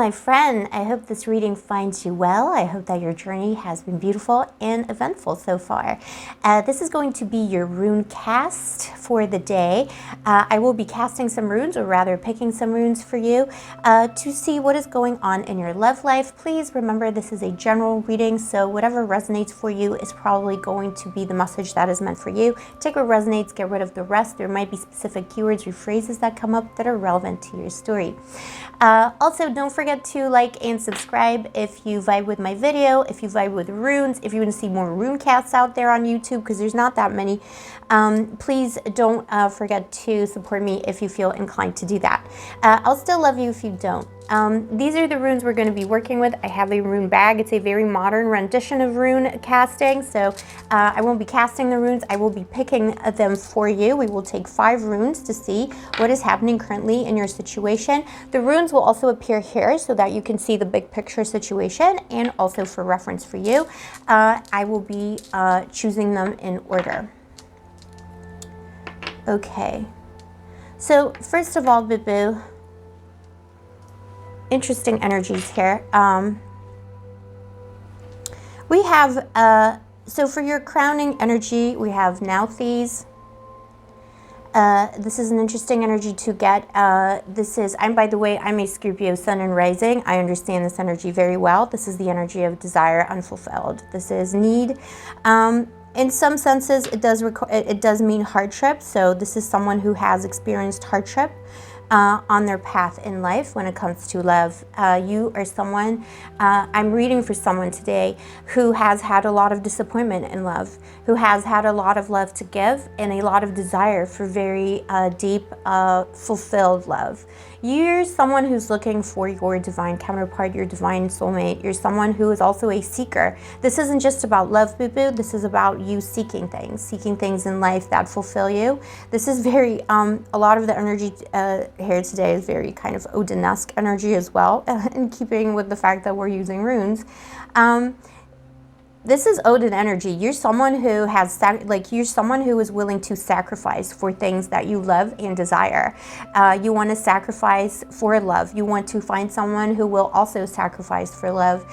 my friend, I hope this reading finds you well. I hope that your journey has been beautiful and eventful so far. This is going to be your rune cast for the day. I will be casting some runes, or rather picking some runes for you to see what is going on in your love life. Please remember, this is a general reading, so whatever resonates for you is probably going to be the message that is meant for you. Take what resonates, get rid of the rest. There might be specific keywords or phrases that come up that are relevant to your story. Also, don't forget to like and subscribe if you vibe with my video, if you vibe with runes, if you want to see more rune casts out there on YouTube, because there's not that many. Please don't forget to support me if you feel inclined to do that. I'll still love you if you don't. These are the runes we're going to be working with. I have a rune bag. It's a very modern rendition of rune casting, so I won't be casting the runes. I will be picking them for you. We will take 5 runes to see what is happening currently in your situation. The runes will also appear here so that you can see the big picture situation, and also for reference for you. I will be choosing them in order. Okay, so first of all, boo-boo, interesting energies here. We have, so for your crowning energy, we have Nauthies. This is an interesting energy to get. By the way, I'm a Scorpio sun and rising. I understand this energy very well. This is the energy of desire unfulfilled. This is need. In some senses, it does mean hardship. So this is someone who has experienced hardship on their path in life when it comes to love. You are someone, I'm reading for someone today who has had a lot of disappointment in love, who has had a lot of love to give and a lot of desire for very deep, fulfilled love. You're someone who's looking for your divine counterpart, your divine soulmate. You're someone who is also a seeker. This isn't just about love, boo-boo. This is about you seeking things in life that fulfill you. This is very, a lot of the energy here today is very kind of Odin-esque energy as well, in keeping with the fact that we're using runes. This is Odin energy. You're someone who has, you're someone who is willing to sacrifice for things that you love and desire. You want to sacrifice for love. You want to find someone who will also sacrifice for love.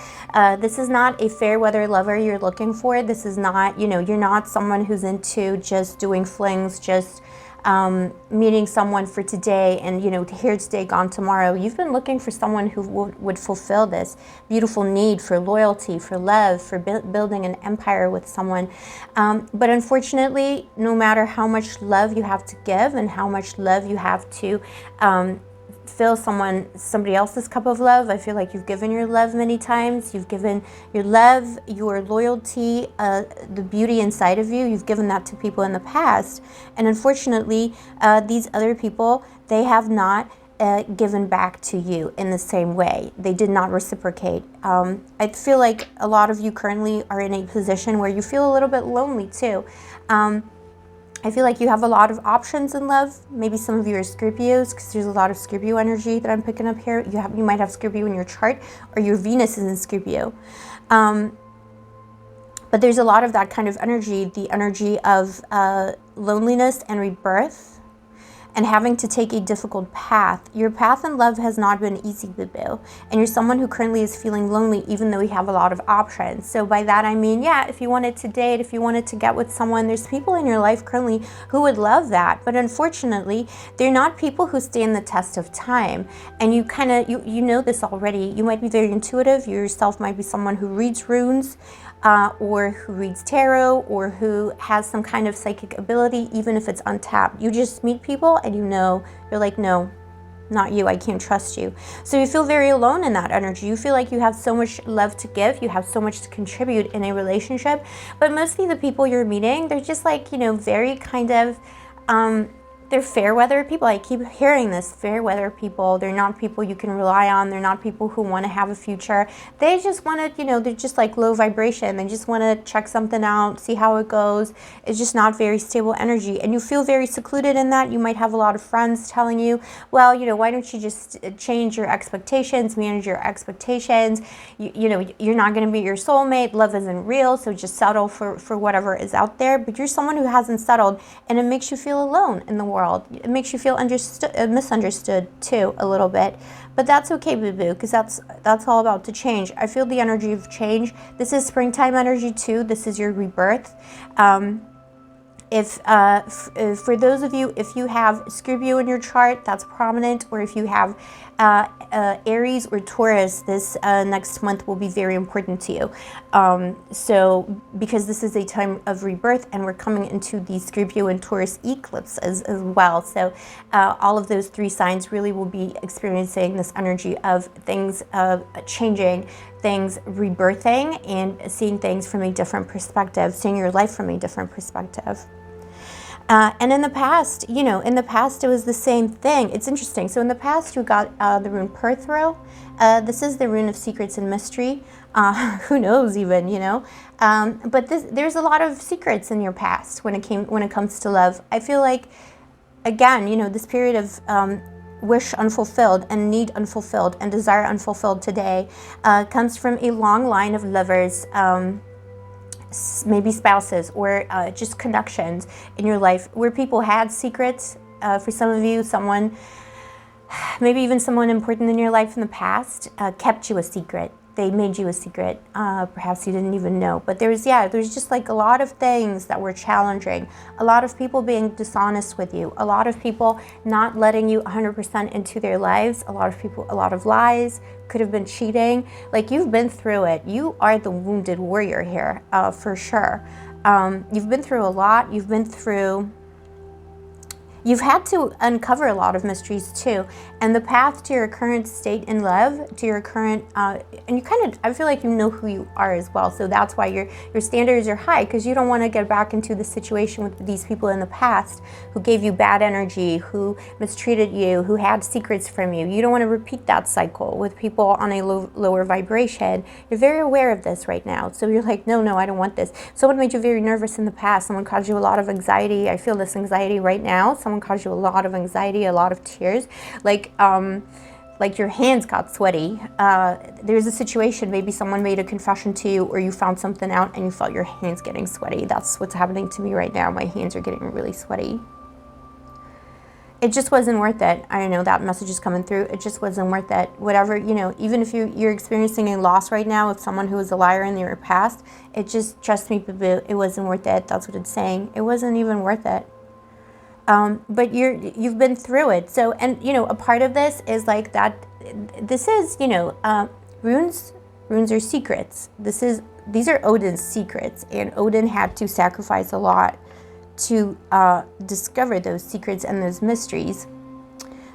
This is not a fair weather lover you're looking for. This is not, you're not someone who's into just doing flings, just meeting someone for today and, here today, gone tomorrow. You've been looking for someone who would fulfill this beautiful need for loyalty, for love, for building an empire with someone. But unfortunately, no matter how much love you have to give and how much love you have to fill somebody else's cup of love, I feel like you've given your love many times. You've given your love, your loyalty, the beauty inside of you. You've given that to people in the past, and unfortunately, these other people, they have not given back to you in the same way. They did not reciprocate. I feel like a lot of you currently are in a position where you feel a little bit lonely too. I feel like you have a lot of options in love. Maybe some of you are Scorpios, because there's a lot of Scorpio energy that I'm picking up here. You might have Scorpio in your chart, or your Venus is in Scorpio. But there's a lot of that kind of energy, the energy of loneliness and rebirth, and having to take a difficult path. Your path in love has not been easy, boo-boo. And you're someone who currently is feeling lonely, even though you have a lot of options. So by that I mean, yeah, if you wanted to date, if you wanted to get with someone, there's people in your life currently who would love that. But unfortunately, they're not people who stand the test of time. And you kind of, you know this already. You might be very intuitive. You yourself might be someone who reads runes, or who reads tarot, or who has some kind of psychic ability, even if it's untapped. You just meet people and you're like, no, not you, I can't trust you. So you feel very alone in that energy. You feel like you have so much love to give, you have so much to contribute in a relationship, but mostly the people you're meeting, they're just like, very kind of, they're fair weather people. I keep hearing this, fair weather people. They're not people you can rely on. They're not people who want to have a future. They just want to, they're just like low vibration. They just want to check something out, see how it goes. It's just not very stable energy. And you feel very secluded in that. You might have a lot of friends telling you, well, why don't you just change your expectations, manage your expectations. You're not going to meet your soulmate. Love isn't real. So just settle for whatever is out there. But you're someone who hasn't settled, and it makes you feel alone in the world. world. It makes you feel misunderstood too, a little bit. But that's okay, boo-boo, because that's all about to change. I feel the energy of change. This is springtime energy too. This is your rebirth. For those of you, if you have Scorpio in your chart, that's prominent, or if you have Aries or Taurus, this next month will be very important to you. So because this is a time of rebirth, and we're coming into the Scorpio and Taurus eclipse as well. So all of those three signs really will be experiencing this energy of things changing, things rebirthing, and seeing things from a different perspective, seeing your life from a different perspective. And in the past, it was the same thing. It's interesting. So in the past, you got the rune Perthro. This is the rune of secrets and mystery. Who knows even, but there's a lot of secrets in your past when it comes to love. I feel like, again, this period of wish unfulfilled and need unfulfilled and desire unfulfilled today comes from a long line of lovers, maybe spouses, or just connections in your life where people had secrets. For some of you, maybe even someone important in your life in the past kept you a secret. They made you a secret. Perhaps you didn't even know. But there's just like a lot of things that were challenging. A lot of people being dishonest with you. A lot of people not letting you 100% into their lives. A lot of lies. Could have been cheating. Like, you've been through it. You are the wounded warrior here, for sure. You've been through a lot. You've had to uncover a lot of mysteries too. And the path to your current state in love, to your current, and I feel like you know who you are as well. So that's why your standards are high, because you don't want to get back into the situation with these people in the past who gave you bad energy, who mistreated you, who had secrets from you. You don't want to repeat that cycle with people on a lower vibration. You're very aware of this right now. So you're like, no, I don't want this. Someone made you very nervous in the past. Someone caused you a lot of anxiety. I feel this anxiety right now. Someone caused you a lot of anxiety, a lot of tears, like your hands got sweaty. There's a situation, maybe someone made a confession to you, or you found something out and you felt your hands getting sweaty. That's what's happening to me right now. My hands are getting really sweaty. It just wasn't worth it. I know that message is coming through. It just wasn't worth it. Whatever, even if you're experiencing a loss right now with someone who was a liar in your past, trust me, boo-boo, it wasn't worth it. That's what it's saying. It wasn't even worth it. But you've been through it. So, and a part of this is like that. This is, runes are secrets. These are Odin's secrets, and Odin had to sacrifice a lot to discover those secrets and those mysteries.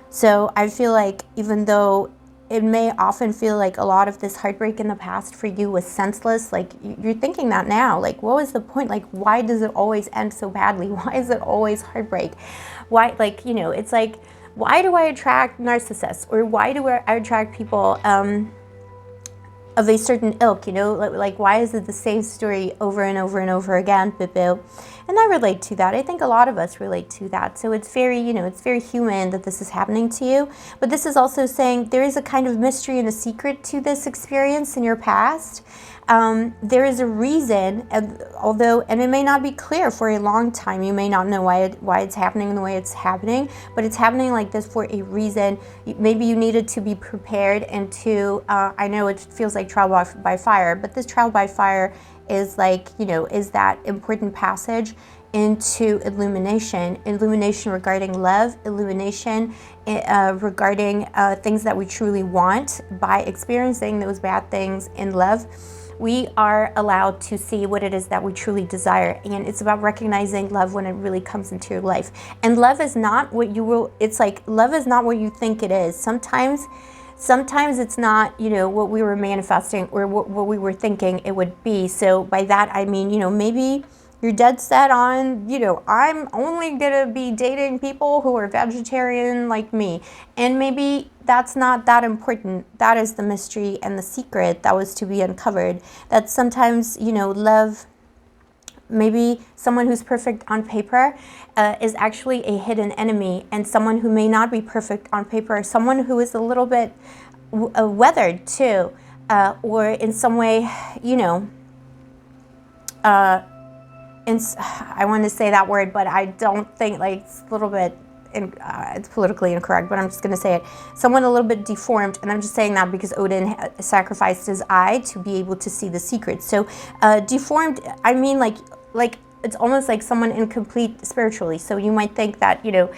So I feel like, even though it may often feel like a lot of this heartbreak in the past for you was senseless, like you're thinking that now, like, what was the point? Like, why does it always end so badly? Why is it always heartbreak? Why, it's like, why do I attract narcissists, or why do I attract people of a certain ilk, like why is it the same story over and over and over again, boo-boo? And I relate to that. I think a lot of us relate to that. So it's very, it's very human that this is happening to you. But this is also saying there is a kind of mystery and a secret to this experience in your past. There is a reason, and it may not be clear for a long time. You may not know why it's happening the way it's happening, but it's happening like this for a reason. Maybe you needed to be prepared, and I know it feels like trial by fire, but this trial by fire is like, is that important passage into illumination regarding love, illumination regarding things that we truly want. By experiencing those bad things in love, we are allowed to see what it is that we truly desire. And it's about recognizing love when it really comes into your life. And love is not what love is not what you think it is. Sometimes it's not, what we were manifesting or what we were thinking it would be. So by that, I mean, maybe you're dead set on, I'm only gonna be dating people who are vegetarian like me. And maybe that's not that important. That is the mystery and the secret that was to be uncovered. That sometimes, love, maybe someone who's perfect on paper is actually a hidden enemy, and someone who may not be perfect on paper, someone who is a little bit weathered too, or in some way, I want to say that word, but I don't think, like, it's a little bit it's politically incorrect, but I'm just going to say it. Someone a little bit deformed, and I'm just saying that because Odin sacrificed his eye to be able to see the secrets. So deformed, I mean like it's almost like someone incomplete spiritually. So you might think that, you know,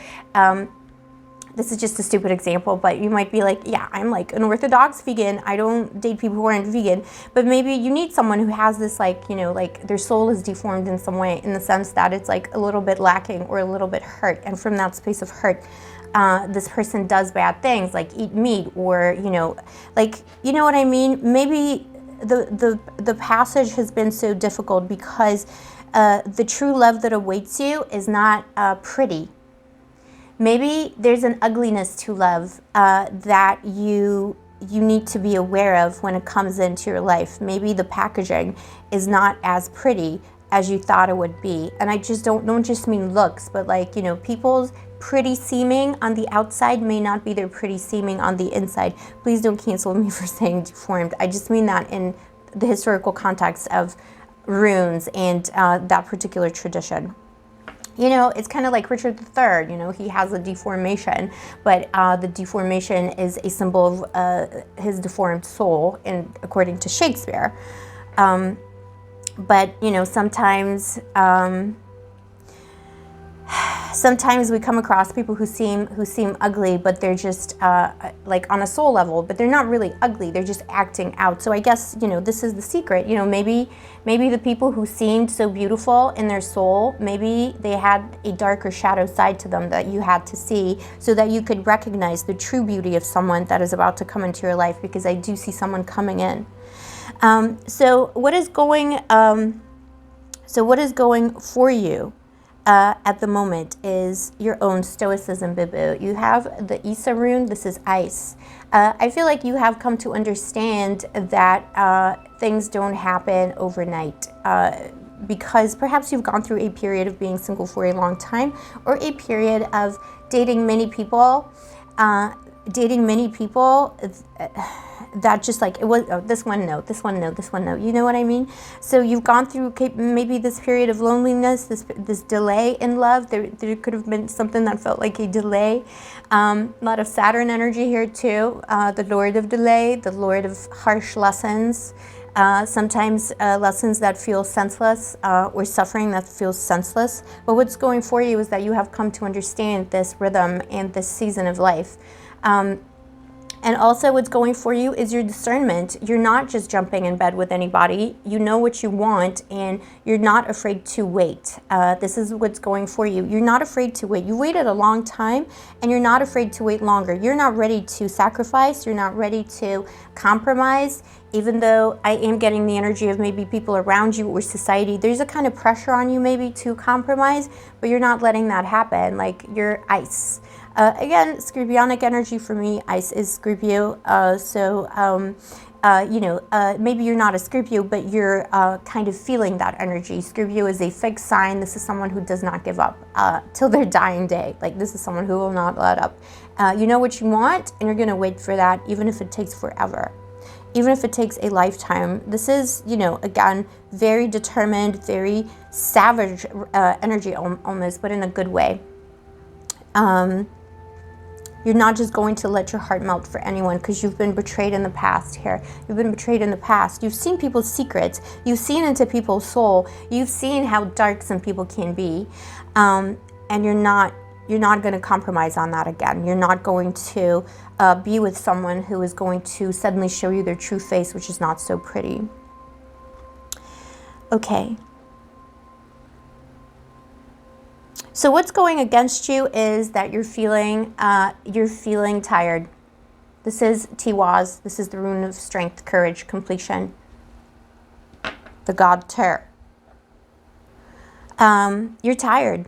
this is just a stupid example, but you might be like, yeah, I'm like an orthodox vegan. I don't date people who aren't vegan. But maybe you need someone who has this, like, you know, like their soul is deformed in some way, in the sense that it's like a little bit lacking or a little bit hurt. And from that space of hurt, this person does bad things, like eat meat, or, you know, like, you know what I mean? Maybe the passage has been so difficult because the true love that awaits you is not pretty. Maybe there's an ugliness to love that you need to be aware of when it comes into your life. Maybe the packaging is not as pretty as you thought it would be. And I just don't just mean looks, but like, you know, people's pretty seeming on the outside may not be their pretty seeming on the inside. Please don't cancel me for saying deformed. I just mean that in the historical context of runes and that particular tradition. You know, it's kind of like Richard III, you know, he has a deformation, but the deformation is a symbol of his deformed soul, and according to Shakespeare. But, you know, sometimes we come across people who seem ugly, but they're just like on a soul level, but they're not really ugly. They're just acting out. So I guess, you know, this is the secret. You know, maybe the people who seemed so beautiful in their soul, maybe they had a darker shadow side to them that you had to see, so that you could recognize the true beauty of someone that is about to come into your life. Because I do see someone coming in. So what is going for you at the moment is your own stoicism, boo-boo. You have the Isa rune. This is ice. I feel like you have come to understand that things don't happen overnight, because perhaps you've gone through a period of being single for a long time, or a period of dating many people, that just like, it was, oh, this one no, this one no, this one no, you know what I mean? So you've gone through maybe this period of loneliness, this delay in love. There could have been something that felt like a delay. A lot of Saturn energy here too, the Lord of delay, the Lord of harsh lessons, sometimes lessons that feel senseless, or suffering that feels senseless. But what's going for you is that you have come to understand this rhythm and this season of life. And also what's going for you is your discernment. You're not just jumping in bed with anybody. You know what you want, and you're not afraid to wait. This is what's going for you. You're not afraid to wait. You waited a long time, and you're not afraid to wait longer. You're not ready to sacrifice. You're not ready to compromise. Even though I am getting the energy of maybe people around you or society, there's a kind of pressure on you maybe to compromise, but you're not letting that happen. Like, you're ice. Again, Scorpionic energy for me, ice is Scorpio. You know, maybe you're not a Scorpio, but you're kind of feeling that energy. Scorpio is a fixed sign. This is someone who does not give up till their dying day. Like, this is someone who will not let up. You know what you want, and you're going to wait for that, even if it takes forever. Even if it takes a lifetime. This is, you know, again, very determined, very savage energy almost, but in a good way. You're not just going to let your heart melt for anyone, because you've been betrayed in the past here. You've been betrayed in the past. You've seen people's secrets. You've seen into people's soul. You've seen how dark some people can be. And you're not going to compromise on that again. You're not going to be with someone who is going to suddenly show you their true face, which is not so pretty. Okay. So what's going against you is that you're feeling tired. This is Tiwaz. This is the rune of strength, courage, completion. The god Ter. You're tired.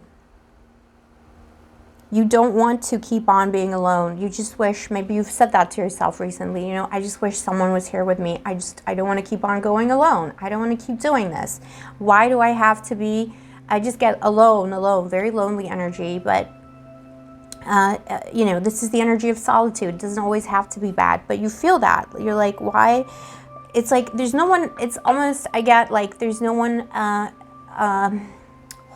You don't want to keep on being alone. You just wish, maybe you've said that to yourself recently, you know, I just wish someone was here with me. I don't want to keep on going alone. I don't want to keep doing this. Why do I have to be, I just get alone, very lonely energy. But, you know, this is the energy of solitude. It doesn't always have to be bad, but you feel that. You're like, why? It's like, there's no one, it's almost, I get like, there's no one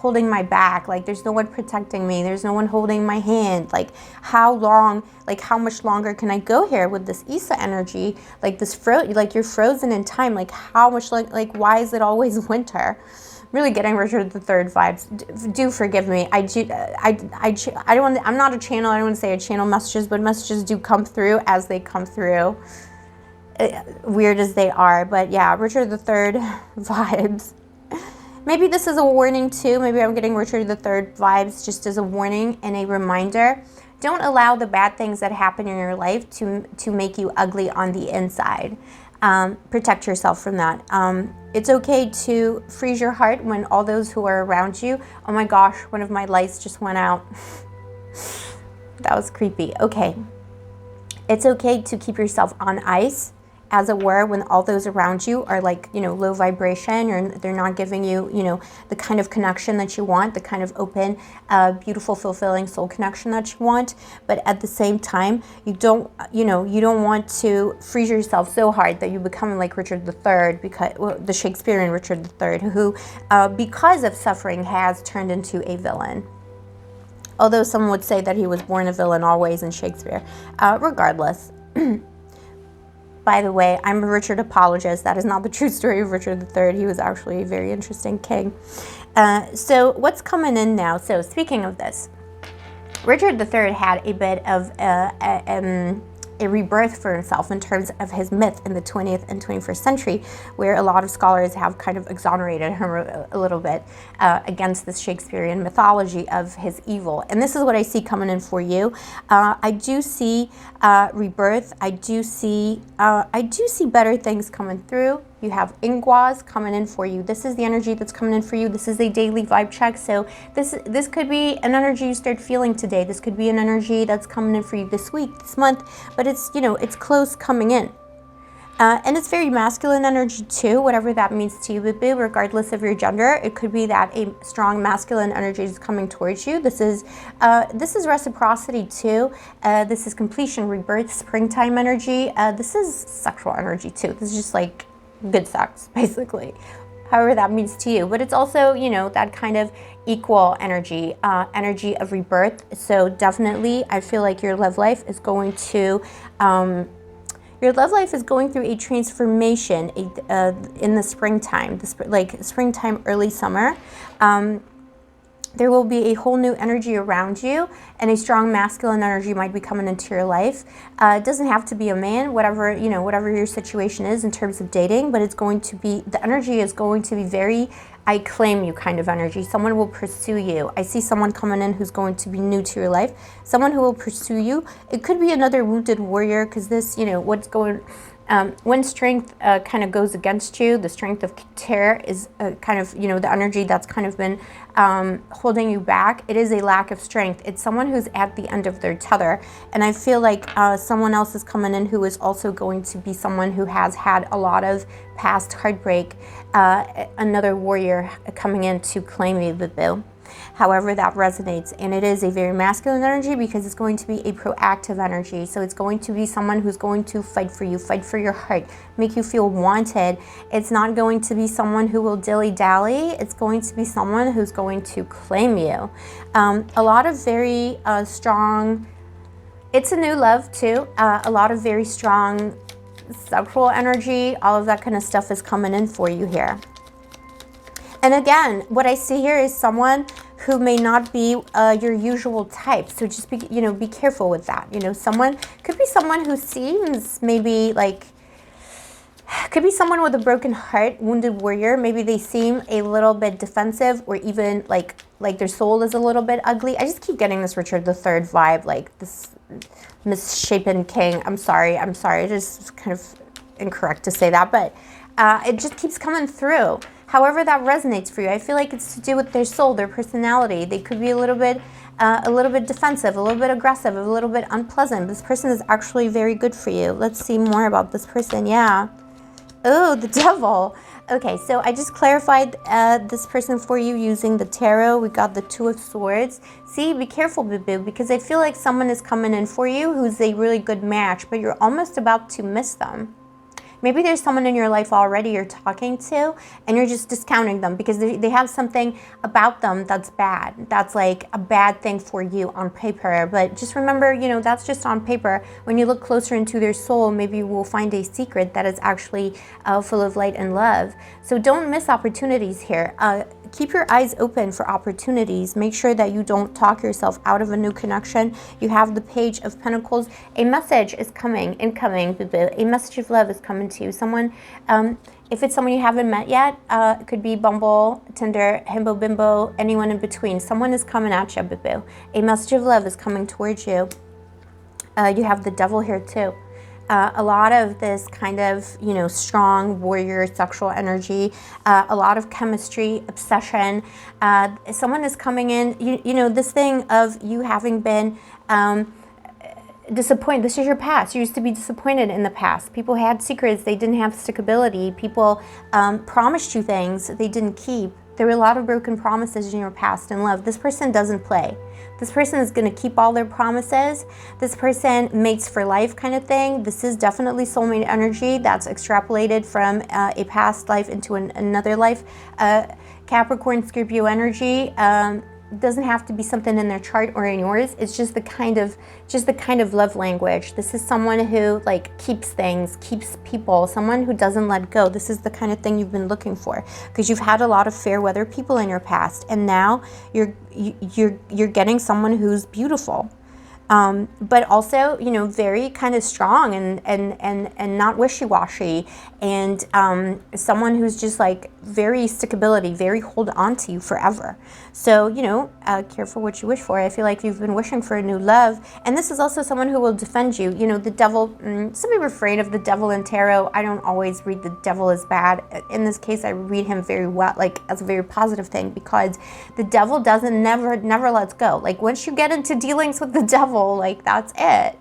holding my back. Like, there's no one protecting me. There's no one holding my hand. Like, how long, like, how much longer can I go here with this Issa energy? Like, like, you're frozen in time. Like, how much, like, why is it always winter? Really getting Richard III vibes. Do forgive me. I don't want, I'm not a channel. I don't want to say I channel messages, but messages do come through as they come through. Weird as they are, but yeah, Richard III vibes. Maybe this is a warning too. Maybe I'm getting Richard III vibes just as a warning and a reminder. Don't allow the bad things that happen in your life to make you ugly on the inside. Protect yourself from that. It's okay to freeze your heart when all those who are around you. Oh my gosh, one of my lights just went out. That was creepy. Okay. It's okay to keep yourself on ice, as it were, when all those around you are like, you know, low vibration, or they're not giving you, you know, the kind of connection that you want, the kind of open, beautiful, fulfilling soul connection that you want. But at the same time, you don't want to freeze yourself so hard that you become like Richard III, because, well, the Shakespearean Richard III, who, because of suffering, has turned into a villain. Although some would say that he was born a villain always in Shakespeare. Regardless. By the way, I'm a Richard apologist. That is not the true story of Richard III. He was actually a very interesting king. So what's coming in now? So speaking of this, Richard III had a bit of a rebirth for himself in terms of his myth in the 20th and 21st century, where a lot of scholars have kind of exonerated him a little bit against this Shakespearean mythology of his evil. And this is what I see coming in for you. I do see rebirth. I do see better things coming through. You have Ingwas coming in for you. This is the energy that's coming in for you. This is a daily vibe check. So this could be an energy you start feeling today. This could be an energy that's coming in for you this week, this month. But it's, you know, it's close coming in. And it's very masculine energy too, whatever that means to you, boo-boo, regardless of your gender. It could be that a strong masculine energy is coming towards you. This is reciprocity too. This is completion, rebirth, springtime energy. This is sexual energy too. This is just like good sex, basically, however that means to you. But it's also, you know, that kind of equal energy, energy of rebirth. So definitely, I feel like your love life is going to, your love life is going through a transformation in the springtime, like springtime, early summer. There will be a whole new energy around you, and a strong masculine energy might be coming into your life. It doesn't have to be a man, whatever your situation is in terms of dating, but it's going to be, the energy is going to be very, I claim you kind of energy. Someone will pursue you. I see someone coming in who's going to be new to your life. Someone who will pursue you. It could be another wounded warrior, because this, you know, what's going, when strength kind of goes against you, the strength of terror is kind of, you know, the energy that's kind of been holding you back. It is a lack of strength. It's someone who's at the end of their tether. And I feel like someone else is coming in who is also going to be someone who has had a lot of past heartbreak. Another warrior coming in to claim you, boo-boo. However that resonates, and it is a very masculine energy because it's going to be a proactive energy. So it's going to be someone who's going to fight for you, fight for your heart, make you feel wanted. It's not going to be someone who will dilly-dally. It's going to be someone who's going to claim you. A lot of very strong, it's a new love too, a lot of very strong sexual energy, all of that kind of stuff is coming in for you here. And again, what I see here is someone who may not be your usual type. So just be, you know, be careful with that. You know, someone could be someone who seems maybe like, could be someone with a broken heart, wounded warrior. Maybe they seem a little bit defensive, or even like their soul is a little bit ugly. I just keep getting this Richard III vibe, like this misshapen king. I'm sorry. It is kind of incorrect to say that, but it just keeps coming through. However that resonates for you, I feel like it's to do with their soul, their personality. They could be a little bit defensive, a little bit aggressive, a little bit unpleasant. This person is actually very good for you. Let's see more about this person. Yeah. Oh, the devil. Okay, so I just clarified this person for you using the tarot. We got the Two of Swords. See, be careful, boo-boo, because I feel like someone is coming in for you who's a really good match, but you're almost about to miss them. Maybe there's someone in your life already you're talking to and you're just discounting them because they have something about them that's bad. That's like a bad thing for you on paper. But just remember, you know, that's just on paper. When you look closer into their soul, maybe you will find a secret that is actually full of light and love. So don't miss opportunities here. Keep your eyes open for opportunities. Make sure that you don't talk yourself out of a new connection. You have the Page of Pentacles. A message is coming, incoming, boo-boo. A message of love is coming to you. Someone, if it's someone you haven't met yet, it could be Bumble, Tinder, Himbo, Bimbo, anyone in between. Someone is coming at you, boo-boo. A message of love is coming towards you. You have the Devil here too. A lot of this kind of, you know, strong warrior sexual energy, a lot of chemistry, obsession. Someone is coming in, you know, this thing of you having been disappointed. This is your past. You used to be disappointed in the past. People had secrets. They didn't have stickability. People promised you things they didn't keep. There were a lot of broken promises in your past in love. This person doesn't play. This person is going to keep all their promises. This person mates for life kind of thing. This is definitely soulmate energy that's extrapolated from a past life into another life. Capricorn, Scorpio energy. Doesn't have to be something in their chart or in yours. It's just the kind of love language. This is someone who like keeps things, keeps people, someone who doesn't let go. This is the kind of thing you've been looking for because you've had a lot of fair weather people in your past, and now you're getting someone who's beautiful. But also, you know, very kind of strong and not wishy-washy, and someone who's just like very stickability, very hold on to you forever. So, you know, careful what you wish for. I feel like you've been wishing for a new love, and this is also someone who will defend you. You know, the devil, some people are afraid of the devil in tarot. I don't always read the devil as bad. In this case, I read him very well, like as a very positive thing, because the devil never lets go. Like once you get into dealings with the devil, like that's it.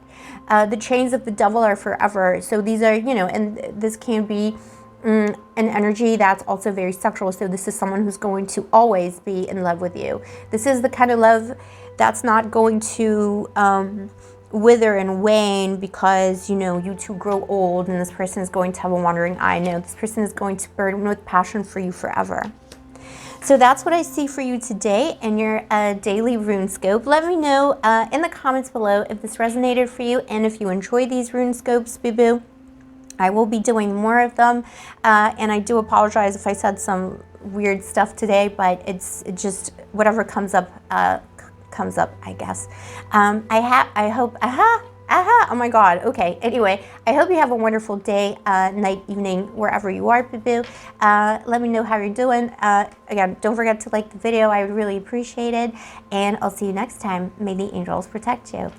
The chains of the devil are forever. So these are, you know, and this can be an energy that's also very sexual. So this is someone who's going to always be in love with you. This is the kind of love that's not going to wither and wane because, you know, you two grow old and this person is going to have a wandering eye. No, this person is going to burn with passion for you forever. So that's what I see for you today in your daily RuneScope. Let me know in the comments below if this resonated for you and if you enjoy these RuneScopes, boo-boo. I will be doing more of them, and I do apologize if I said some weird stuff today, but it just whatever comes up, I guess. I hope, oh my God, okay. Anyway, I hope you have a wonderful day, night, evening, wherever you are, boo-boo. Let me know how you're doing. Again, don't forget to like the video. I would really appreciate it, and I'll see you next time. May the angels protect you.